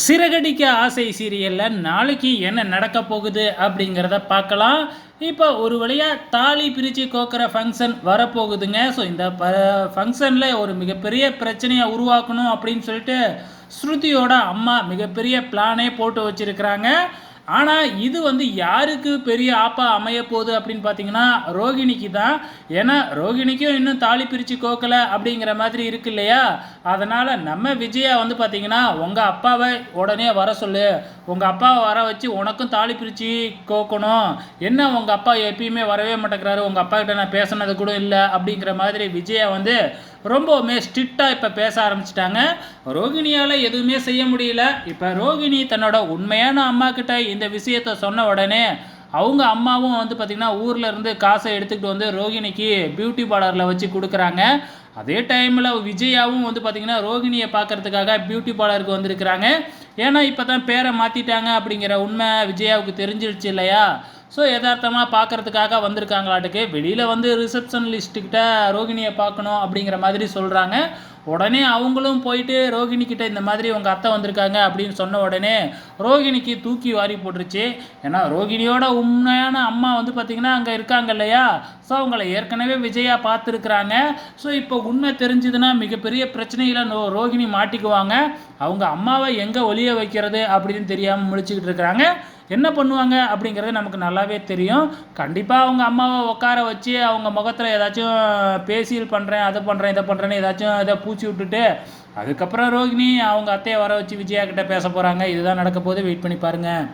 சிறகடிக்க ஆசை சீரியலில் நாளைக்கு என்ன நடக்க போகுது அப்படிங்கிறத பார்க்கலாம். இப்போ ஒரு வழியாக தாலி பிரித்து கோக்கிற ஃபங்க்ஷன் வரப்போகுதுங்க. ஸோ இந்த ஃபங்க்ஷனில் ஒரு மிகப்பெரிய பிரச்சனையை உருவாக்கணும் அப்படின்னு சொல்லிட்டு ஸ்ருதியோட அம்மா மிகப்பெரிய பிளானே போட்டு வச்சுருக்கிறாங்க. ஆனால் இது வந்து யாருக்கு பெரிய ஆப்பா அமைய போகுது அப்படின்னு பார்த்தீங்கன்னா ரோகிணிக்கு தான். ஏன்னா ரோகிணிக்கும் இன்னும் தாலி பிரித்து கோக்கலை அப்படிங்கிற மாதிரி இருக்கு இல்லையா. அதனால் நம்ம விஜயா வந்து பார்த்தீங்கன்னா உங்கள் அப்பாவை உடனே வர சொல்லு, உங்கள் அப்பாவை வர வச்சு உனக்கும் தாலி பிரித்து கோக்கணும். என்ன உங்கள் அப்பா எப்பயுமே வரவே மாட்டேங்கிறாரு, உங்கள் அப்பா கிட்ட நான் பேசினது கூட இல்லை அப்படிங்கிற மாதிரி விஜயா வந்து ரொம்பவுமே ஸ்ட்ரிக்டாக இப்போ பேச ஆரம்பிச்சிட்டாங்க. ரோகிணியால் எதுவுமே செய்ய முடியல. இப்போ ரோகிணி தன்னோட உண்மையான அம்மா கிட்ட இந்த விஷயத்த சொன்ன உடனே அவங்க அம்மாவும் வந்து பார்த்திங்கன்னா ஊரில் இருந்து காசை எடுத்துக்கிட்டு வந்து ரோகிணிக்கு பியூட்டி பார்லரில் வச்சு கொடுக்குறாங்க. அதே டைமில் விஜயாவும் வந்து பார்த்திங்கன்னா ரோகிணியை பார்க்குறதுக்காக பியூட்டி பார்லருக்கு வந்திருக்கிறாங்க. ஏன்னா இப்போ தான் பேரை மாற்றிட்டாங்க அப்படிங்கிற உண்மை விஜயாவுக்கு தெரிஞ்சிருச்சு இல்லையா. ஸோ யதார்த்தமாக பார்க்குறதுக்காக வந்திருக்காங்களாட்டுக்கு. வெளியில் வந்து ரிசப்ஷன் லிஸ்ட்டுக்கிட்ட ரோகிணியை பார்க்கணும் அப்படிங்கிற மாதிரி சொல்கிறாங்க. உடனே அவங்களும் போயிட்டு ரோகிணிக்கிட்ட இந்த மாதிரி உங்கள் அத்தை வந்திருக்காங்க அப்படின்னு சொன்ன உடனே ரோகிணிக்கு தூக்கி வாரி போட்டுருச்சு. ஏன்னா ரோகிணியோட உண்மையான அம்மா வந்து பார்த்திங்கன்னா அங்கே இருக்காங்க இல்லையா. ஸோ அவங்கள ஏற்கனவே விஜயா பார்த்துருக்குறாங்க. ஸோ இப்போ உண்மை தெரிஞ்சுதுன்னா மிகப்பெரிய பிரச்சனையில் ரோகிணி மாட்டிக்குவாங்க. அவங்க அம்மாவை எங்கே ஒளிய வைக்கிறது அப்படின்னு தெரியாமல் முழிச்சுக்கிட்டு இருக்கிறாங்க. என்ன பண்ணுவாங்க அப்படிங்கிறது நமக்கு நல்லாவே தெரியும். கண்டிப்பாக அவங்க அம்மாவை உட்கார வச்சு அவங்க முகத்தில் ஏதாச்சும் பேசியல் பண்ணுறேன், அதை பண்ணுறேன், இதை பண்ணுறேன்னு ஏதாச்சும் இதை பூச்சி விட்டுட்டு அதுக்கப்புறம் ரோகிணி அவங்க அத்தையை வர வச்சு விஜயா கிட்ட பேச போகிறாங்க. இதுதான் நடக்க போது, வெயிட் பண்ணி பாருங்கள்.